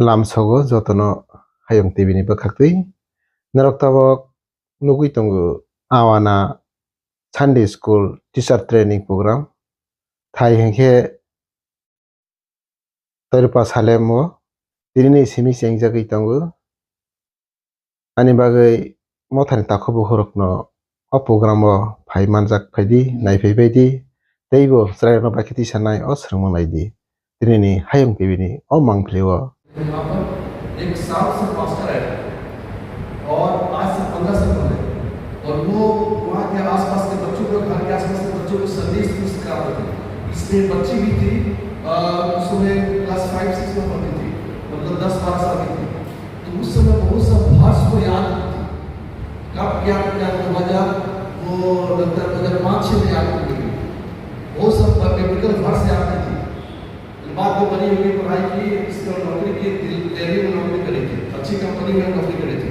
lamsogo jotono hayung tv ni bakhaktui narok tabok nugui tongo awana Sunday school teacher training program thai hengkhe toirupa salemo tirini simi sengjagui tongo ani bagai mothani takobo horokno o program o phai manjak phaidi naifai baidi teibo chrairokno bakhiti sanai o srangmang naidi tirini hayung tv ni o mangphlio यहाँ पर एक साल से pastor है और आज से 15 साल पहले और वो वहाँ के आसपास के बच्चों को घर के आसपास के बच्चों को संदेश सिखाते थे। इसमें बच्ची भी थी उस समय क्लास 5-6 में पढ़ती थी, मतलब 10-12 साल की थी। तो उस समय बहुत सा भाष को याद थी। कब क्या 2000 वो लगता है 2005-6 में याद थी। बहुत सब बिब्लिकल भाष याद थी। बाद में बनी हुई पढ़ाई की, इसका नौकरी की, दिल्ली में नौकरी करी थी, अच्छी कंपनी में नौकरी करी थी।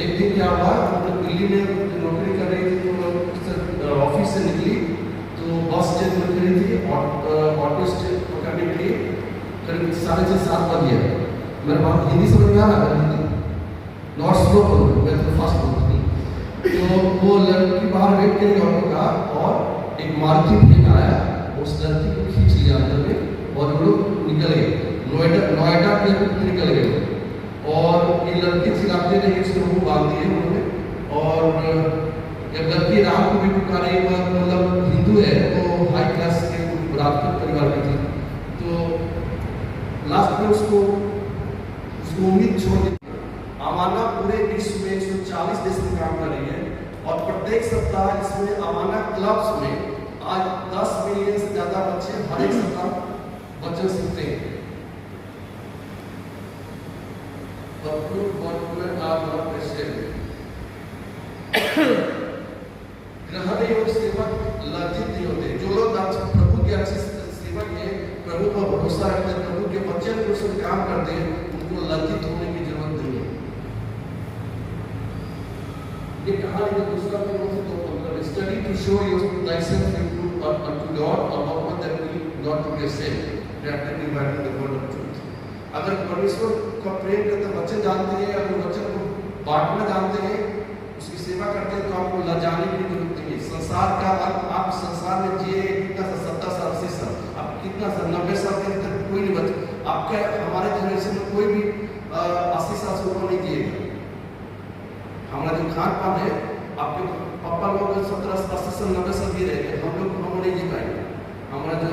एक दिन क्या हुआ, मतलब दिल्ली में नौकरी कर रही थी तो ऑफिस से निकली तो बस स्टैंड में खड़ी थी, ऑटो स्टैंड पकड़ने के लिए करीब 6:30-7 बजे। मेरे पास हिंदी समझ में आ रहा है, हिंदी नॉट स्लो बोलो, मैं तो फास्ट बोलती थी। तो वो लड़की बाहर वेट करी ऑटो का और एक मारुति वैन आया, उस लड़की को खींच लिया अंदर में और वो लोग निकल गए, नोएडा के निकल गए। और ये लड़की चिल्लाते रही, उसको मुँह बांध दिए उन्होंने। और जब लड़की राम को भी पुकारे, मतलब हिंदू है तो हाई क्लास के राजपूत परिवार की थी, तो लास्ट में उसको उम्मीद छोड़ दी। अमाना पूरे विश्व में 140 देश में काम कर रही है और प्रत्येक सप्ताह इसमें अमाना क्लब्स में आज 10 मिलियन से ज्यादा बच्चे हर एक सप्ताह बच्चे सीखते हैं। ग्रहण योग सेवक लज्जित नहीं होते। जो लोग प्रभु के अच्छे सेवक हैं, प्रभु पर भरोसा रखते हैं, प्रभु के वचन को सुन काम करते हैं, उनको लज्जित होने की जरूरत नहीं है। ये कहानी का दूसरा study to show yourself to God और भगवान that will not to yourself that dividing the word of truth. अगर परमेश्वर का प्रेम करते वचन जानते हैं, अगर वचन को बांटना जानते हैं, उसकी सेवा करते हैं, तो आपको लजाने की जरूरत नहीं है। संसार का आप संसार में जिए कितना 70 साल 80 साल, आप कितना 90 साल के तक कोई नहीं बचे। आपके हमारे जनरेशन में कोई भी 80 साल से ऊपर नहीं जिएगा। हमारा जो खान पान है, आपके पापा लोग 70-80 साल 90 साल जी रहे हैं, हम लोग नहीं जी पाएंगे। हमारा जो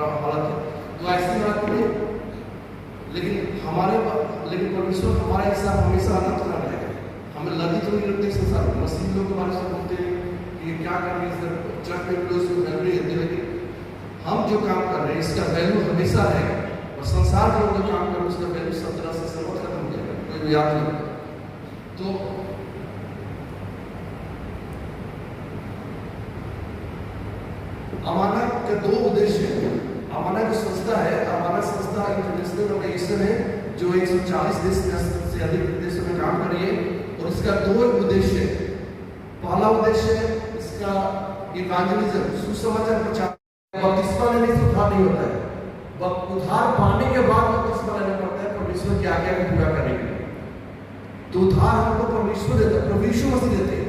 हालत है तो ऐसी बात नहीं। लेकिन परमेश्वर हमारा हिसाब हमेशा अलग तरह रहेगा। हमें लज्जित तो नहीं लगते संसार में। मसीह लोग के बारे में बोलते हैं कि क्या कर रहे हैं, चर्च में वैल्यू देते, लेकिन हम जो काम कर रहे हैं इसका वैल्यू हमेशा रहेगा। और संसार के लोग जो काम कर रहे हैं उसका वैल्यू 17 से सर्वत खत्म हो जाएगा, कोई याद नहीं। तो अमाना के 2 उद्देश्य हैं। अमाना जो संस्था है, अमाना संस्था इंटरनेशनल ऑर्गेनाइजेशन है जो 140 देश से अधिक देशों में काम कर रही है और इसका 2 उद्देश्य है। पहला उद्देश्य है इसका इवेंजलिज्म, सुसमाचार प्रचार। बपतिस्मा लेने से उद्धार नहीं होता है, उद्धार पाने के बाद बपतिस्मा लेना पड़ता है परमेश्वर की आज्ञा को पूरा करने के लिए। तो उद्धार हमको परमेश्वर देता है, प्रभु यीशु मसीह देते हैं।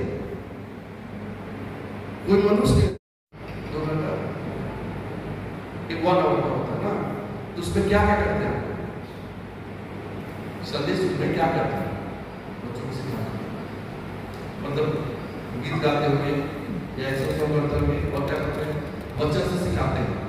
कोई मनुष्य 2 घंटा 1 आवर का होता है ना, तो उसमें क्या क्या करते हैं? संदेश में क्या करते हैं? बच्चों को सिखाते हैं, मतलब गीत गाते हुए या ऐसा करते हुए और क्या करते हैं? बच्चों से सिखाते हैं।